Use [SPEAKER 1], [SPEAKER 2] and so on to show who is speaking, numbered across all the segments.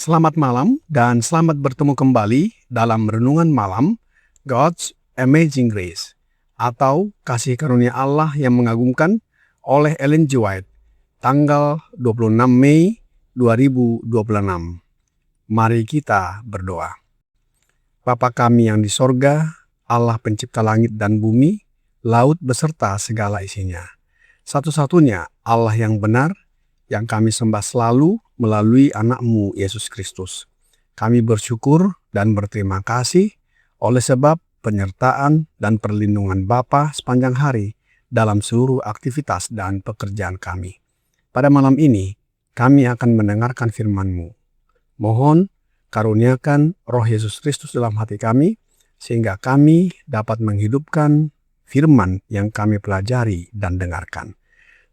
[SPEAKER 1] Selamat malam dan selamat bertemu kembali dalam Renungan Malam God's Amazing Grace atau Kasih Karunia Allah yang Mengagumkan oleh Ellen G. White, tanggal 26 Mei 2026. Mari kita berdoa. Bapa kami yang di sorga, Allah pencipta langit dan bumi, laut beserta segala isinya. Satu-satunya Allah yang benar, yang kami sembah selalu melalui anak-Mu Yesus Kristus. Kami bersyukur dan berterima kasih oleh sebab penyertaan dan perlindungan Bapa sepanjang hari dalam seluruh aktivitas dan pekerjaan kami. Pada malam ini, kami akan mendengarkan firman-Mu. Mohon karuniakan Roh Yesus Kristus dalam hati kami, sehingga kami dapat menghidupkan firman yang kami pelajari dan dengarkan.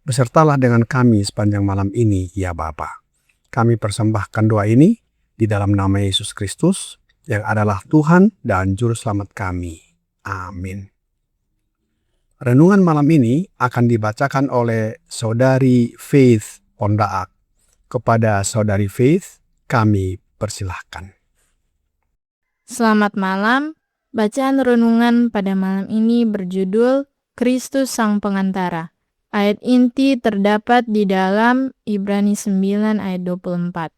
[SPEAKER 1] Besertalah dengan kami sepanjang malam ini, ya Bapa. Kami persembahkan doa ini di dalam nama Yesus Kristus, yang adalah Tuhan dan Juru Selamat kami. Amin. Renungan malam ini akan dibacakan oleh Saudari Faith Pondaak. Kepada Saudari Faith, kami persilahkan.
[SPEAKER 2] Selamat malam. Bacaan renungan pada malam ini berjudul Kristus Sang Pengantara. Ayat inti terdapat di dalam Ibrani 9 ayat 24.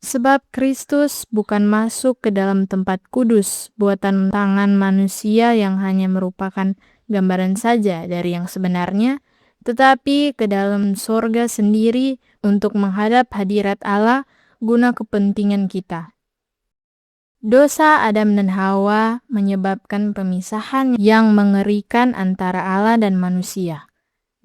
[SPEAKER 2] Sebab Kristus bukan masuk ke dalam tempat kudus buatan tangan manusia yang hanya merupakan gambaran saja dari yang sebenarnya, tetapi ke dalam sorga sendiri untuk menghadap hadirat Allah guna kepentingan kita. Dosa Adam dan Hawa menyebabkan pemisahan yang mengerikan antara Allah dan manusia.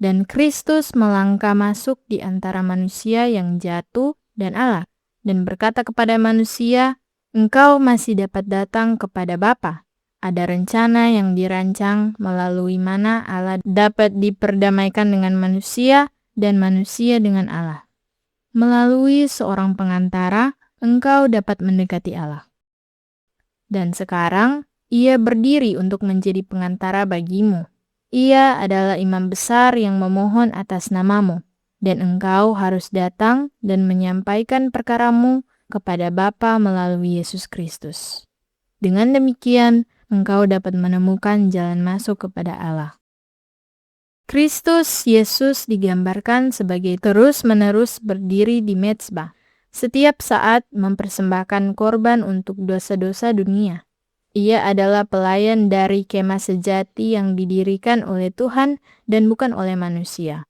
[SPEAKER 2] Dan Kristus melangkah masuk di antara manusia yang jatuh dan Allah, dan berkata kepada manusia, "Engkau masih dapat datang kepada Bapa." Ada rencana yang dirancang melalui mana Allah dapat diperdamaikan dengan manusia dan manusia dengan Allah. Melalui seorang pengantara, engkau dapat mendekati Allah. Dan sekarang, ia berdiri untuk menjadi pengantara bagimu. Ia adalah imam besar yang memohon atas namamu, dan engkau harus datang dan menyampaikan perkaramu kepada Bapa melalui Yesus Kristus. Dengan demikian, engkau dapat menemukan jalan masuk kepada Allah. Kristus Yesus digambarkan sebagai terus-menerus berdiri di mezbah, setiap saat mempersembahkan korban untuk dosa-dosa dunia. Ia adalah pelayan dari kemah sejati yang didirikan oleh Tuhan dan bukan oleh manusia.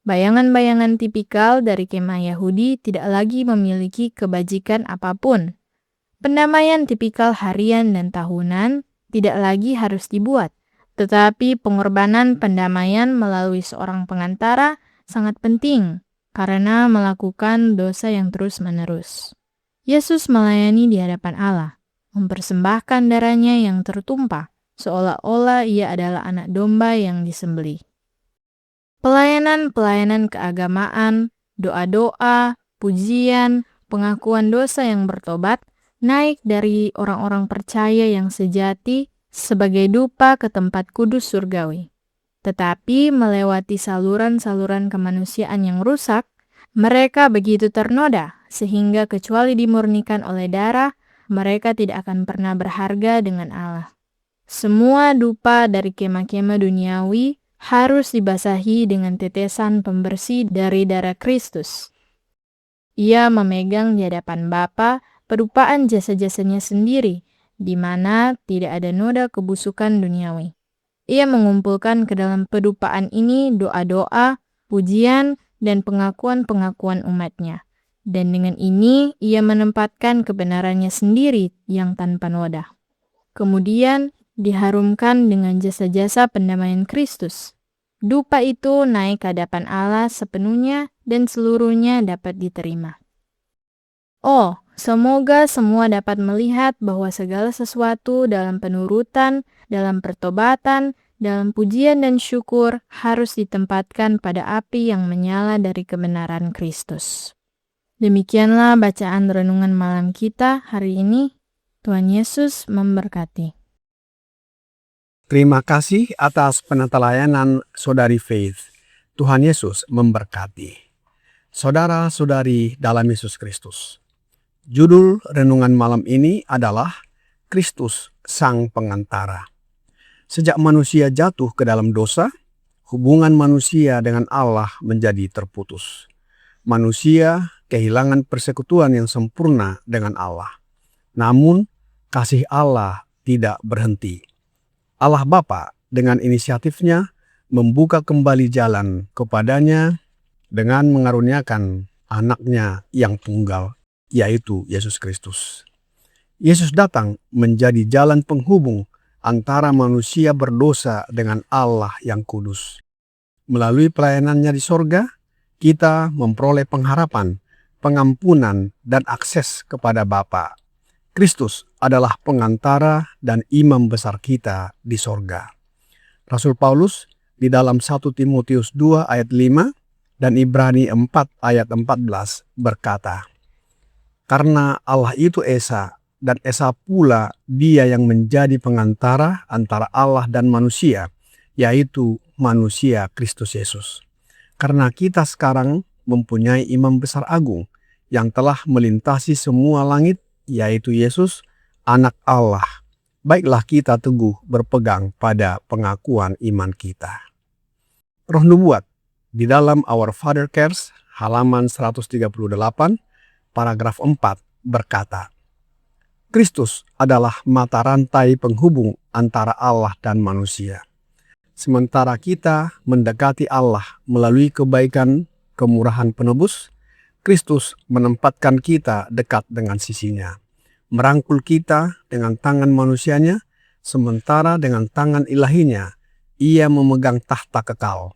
[SPEAKER 2] Bayangan-bayangan tipikal dari kemah Yahudi tidak lagi memiliki kebajikan apapun. Pendamaian tipikal harian dan tahunan tidak lagi harus dibuat, tetapi pengorbanan pendamaian melalui seorang pengantara sangat penting karena melakukan dosa yang terus-menerus. Yesus melayani di hadapan Allah, mempersembahkan darahnya yang tertumpah, seolah-olah ia adalah anak domba yang disembelih. Pelayanan-pelayanan keagamaan, doa-doa, pujian, pengakuan dosa yang bertobat, naik dari orang-orang percaya yang sejati sebagai dupa ke tempat kudus surgawi. Tetapi melewati saluran-saluran kemanusiaan yang rusak, mereka begitu ternoda, sehingga kecuali dimurnikan oleh darah, mereka tidak akan pernah berharga dengan Allah. Semua dupa dari kemah-kemah duniawi harus dibasahi dengan tetesan pembersih dari darah Kristus. Ia memegang di hadapan Bapa perupaan jasa-jasanya sendiri, di mana tidak ada noda kebusukan duniawi. Ia mengumpulkan ke dalam pedupaan ini doa-doa, pujian, dan pengakuan-pengakuan umatnya. Dan dengan ini, ia menempatkan kebenarannya sendiri yang tanpa noda. Kemudian, diharumkan dengan jasa-jasa pendamaian Kristus. Dupa itu naik ke hadapan Allah sepenuhnya dan seluruhnya dapat diterima. Oh, semoga semua dapat melihat bahwa segala sesuatu dalam penurutan dalam pertobatan, dalam pujian dan syukur harus ditempatkan pada api yang menyala dari kebenaran Kristus. Demikianlah bacaan renungan malam kita hari ini. Tuhan Yesus memberkati.
[SPEAKER 1] Terima kasih atas penatelayanan Saudari Faith. Tuhan Yesus memberkati. Saudara-saudari dalam Yesus Kristus. Judul renungan malam ini adalah Kristus Sang Pengantara. Sejak manusia jatuh ke dalam dosa, hubungan manusia dengan Allah menjadi terputus. Manusia kehilangan persekutuan yang sempurna dengan Allah. Namun, kasih Allah tidak berhenti. Allah Bapa dengan inisiatifnya membuka kembali jalan kepadanya dengan mengaruniakan anaknya yang tunggal, yaitu Yesus Kristus. Yesus datang menjadi jalan penghubung antara manusia berdosa dengan Allah yang kudus. Melalui pelayanannya di sorga, kita memperoleh pengharapan, pengampunan, dan akses kepada Bapa. Kristus adalah pengantara dan imam besar kita di sorga. Rasul Paulus di dalam 1 Timotius 2 ayat 5 dan Ibrani 4 ayat 14 berkata, "Karena Allah itu Esa, dan Esa pula Dia yang menjadi pengantara antara Allah dan manusia, yaitu manusia Kristus Yesus. Karena kita sekarang mempunyai imam besar agung yang telah melintasi semua langit, yaitu Yesus, Anak Allah. Baiklah kita teguh berpegang pada pengakuan iman kita." Roh Nubuat di dalam Our Father Cares halaman 138 paragraf 4 berkata, "Kristus adalah mata rantai penghubung antara Allah dan manusia. Sementara kita mendekati Allah melalui kebaikan kemurahan penebus, Kristus menempatkan kita dekat dengan sisinya, merangkul kita dengan tangan manusianya, sementara dengan tangan ilahinya, Ia memegang tahta kekal.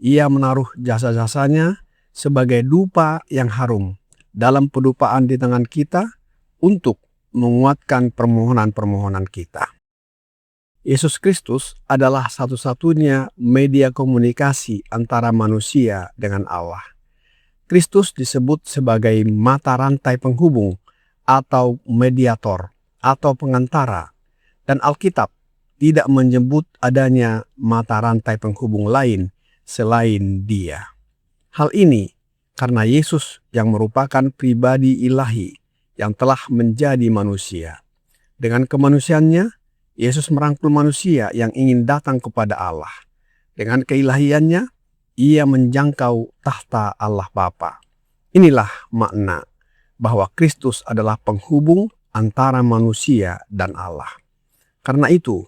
[SPEAKER 1] Ia menaruh jasa-jasanya sebagai dupa yang harum dalam pedupaan di tangan kita untuk menguatkan permohonan-permohonan kita. Yesus Kristus adalah satu-satunya media komunikasi antara manusia dengan Allah. Kristus disebut sebagai mata rantai penghubung atau mediator atau pengantara, dan Alkitab tidak menyebut adanya mata rantai penghubung lain selain Dia. Hal ini karena Yesus yang merupakan pribadi ilahi yang telah menjadi manusia. Dengan kemanusiaannya, Yesus merangkul manusia yang ingin datang kepada Allah. Dengan keilahiannya, Ia menjangkau tahta Allah Bapa. Inilah makna bahwa Kristus adalah penghubung antara manusia dan Allah. Karena itu,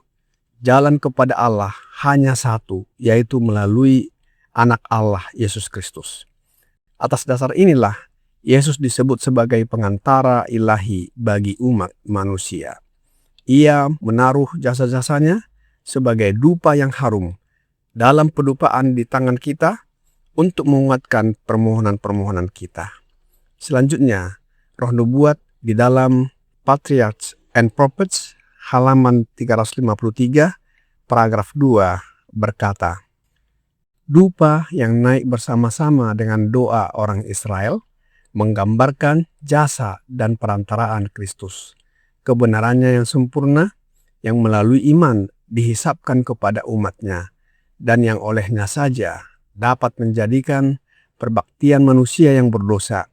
[SPEAKER 1] jalan kepada Allah hanya satu, yaitu melalui Anak Allah Yesus Kristus. Atas dasar inilah, Yesus disebut sebagai pengantara ilahi bagi umat manusia. Ia menaruh jasa-jasanya sebagai dupa yang harum dalam pedupaan di tangan kita untuk menguatkan permohonan-permohonan kita. Selanjutnya, Roh Nubuat di dalam Patriarchs and Prophets halaman 353 paragraf 2 berkata, "Dupa yang naik bersama-sama dengan doa orang Israel menggambarkan jasa dan perantaraan Kristus, kebenarannya yang sempurna yang melalui iman dihisapkan kepada umatnya dan yang olehnya saja dapat menjadikan perbaktian manusia yang berdosa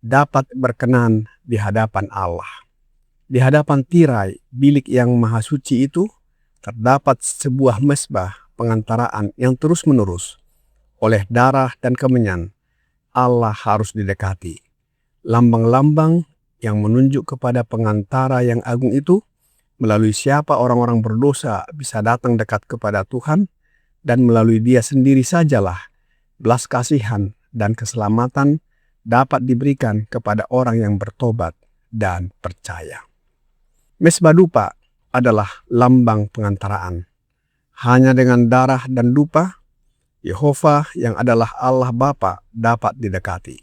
[SPEAKER 1] dapat berkenan di hadapan Allah. Di hadapan tirai bilik yang maha suci itu terdapat sebuah mezbah pengantaraan yang terus-menerus. Oleh darah dan kemenyan, Allah harus didekati. Lambang-lambang yang menunjuk kepada pengantara yang agung itu, melalui siapa orang-orang berdosa bisa datang dekat kepada Tuhan, dan melalui Dia sendiri sajalah belas kasihan dan keselamatan dapat diberikan kepada orang yang bertobat dan percaya. Mezbah dupa adalah lambang pengantaraan. Hanya dengan darah dan dupa, Yehova yang adalah Allah Bapa dapat didekati.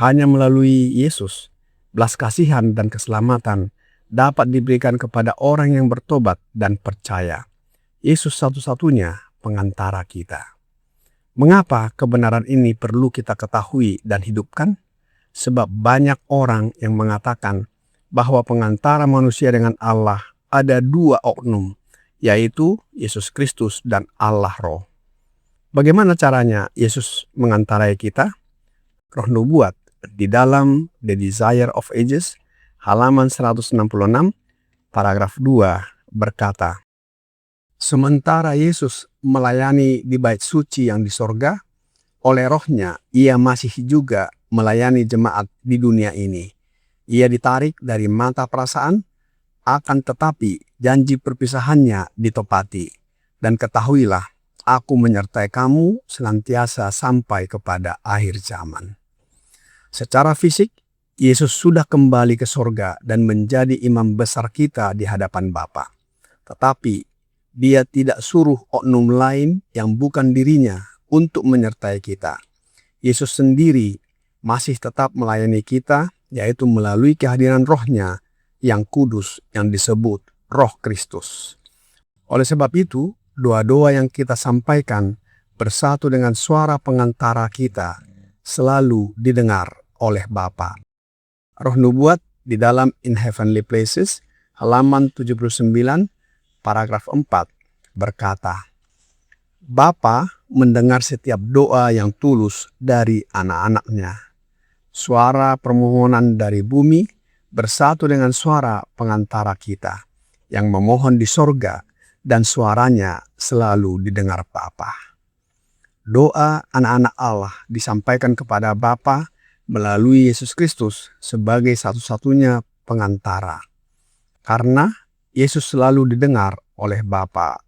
[SPEAKER 1] Hanya melalui Yesus, belas kasihan dan keselamatan dapat diberikan kepada orang yang bertobat dan percaya. Yesus satu-satunya pengantara kita. Mengapa kebenaran ini perlu kita ketahui dan hidupkan? Sebab banyak orang yang mengatakan bahwa pengantara manusia dengan Allah ada dua oknum, yaitu Yesus Kristus dan Allah Roh. Bagaimana caranya Yesus mengantarai kita? Roh Nubuat di dalam The Desire of Ages, halaman 166, paragraf 2 berkata, sementara Yesus melayani di bait suci yang di sorga, oleh rohnya ia masih juga melayani jemaat di dunia ini. Ia ditarik dari mata perasaan, akan tetapi janji perpisahannya ditepati. Dan ketahuilah, aku menyertai kamu senantiasa sampai kepada akhir zaman. Secara fisik, Yesus sudah kembali ke sorga dan menjadi imam besar kita di hadapan Bapa. Tetapi Dia tidak suruh oknum lain yang bukan dirinya untuk menyertai kita. Yesus sendiri masih tetap melayani kita, yaitu melalui kehadiran rohnya yang kudus yang disebut Roh Kristus. Oleh sebab itu, doa-doa yang kita sampaikan bersatu dengan suara pengantara kita selalu didengar oleh Bapa. Roh Nubuat di dalam In Heavenly Places, halaman 79, paragraf 4 berkata, Bapa mendengar setiap doa yang tulus dari anak-anaknya. Suara permohonan dari bumi bersatu dengan suara pengantara kita yang memohon di sorga, dan suaranya selalu didengar Bapa. Doa anak-anak Allah disampaikan kepada Bapa melalui Yesus Kristus sebagai satu-satunya pengantara. Karena Yesus selalu didengar oleh Bapa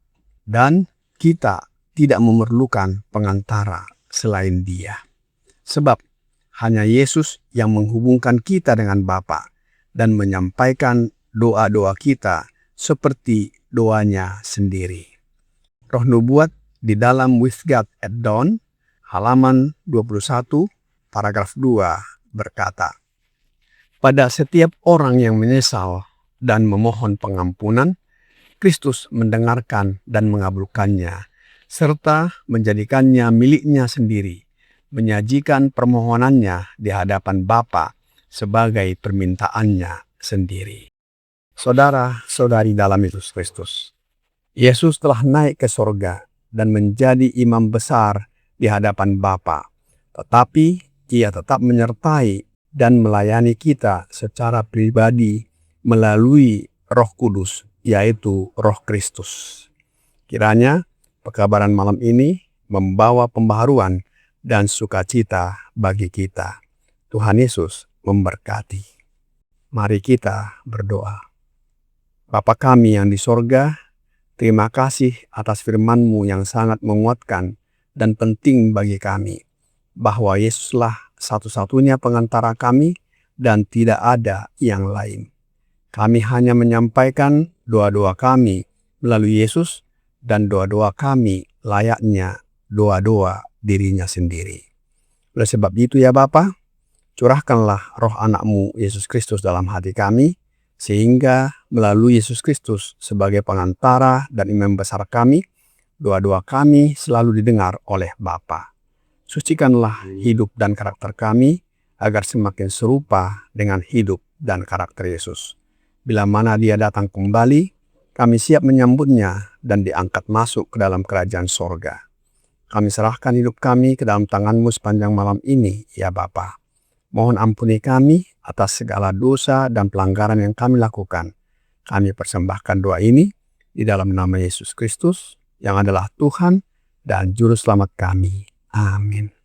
[SPEAKER 1] dan kita tidak memerlukan pengantara selain Dia. Sebab hanya Yesus yang menghubungkan kita dengan Bapa dan menyampaikan doa-doa kita seperti doanya sendiri. Roh Nubuat di dalam With God at Dawn, halaman 21, paragraf 2 berkata, pada setiap orang yang menyesal dan memohon pengampunan, Kristus mendengarkan dan mengabulkannya, serta menjadikannya miliknya sendiri, menyajikan permohonannya di hadapan Bapa sebagai permintaannya sendiri. Saudara-saudari dalam Yesus Kristus, Yesus telah naik ke sorga dan menjadi imam besar di hadapan Bapa, tetapi Ia tetap menyertai dan melayani kita secara pribadi melalui Roh Kudus, yaitu Roh Kristus. Kiranya pekabaran malam ini membawa pembaharuan dan sukacita bagi kita. Tuhan Yesus memberkati. Mari kita berdoa. Bapa kami yang di sorga, terima kasih atas firman-Mu yang sangat menguatkan dan penting bagi kami, bahwa Yesuslah satu-satunya pengantara kami dan tidak ada yang lain. Kami hanya menyampaikan doa-doa kami melalui Yesus, dan doa-doa kami layaknya doa-doa dirinya sendiri. Oleh sebab itu ya Bapa, curahkanlah roh anak-Mu Yesus Kristus dalam hati kami, sehingga melalui Yesus Kristus sebagai pengantara dan imam besar kami, doa-doa kami selalu didengar oleh Bapa. Sucikanlah hidup dan karakter kami, agar semakin serupa dengan hidup dan karakter Yesus. Bila mana Dia datang kembali, kami siap menyambutnya dan diangkat masuk ke dalam kerajaan sorga. Kami serahkan hidup kami ke dalam tangan-Mu sepanjang malam ini, ya Bapa. Mohon ampuni kami atas segala dosa dan pelanggaran yang kami lakukan. Kami persembahkan doa ini di dalam nama Yesus Kristus, yang adalah Tuhan dan Juru Selamat kami. Amin.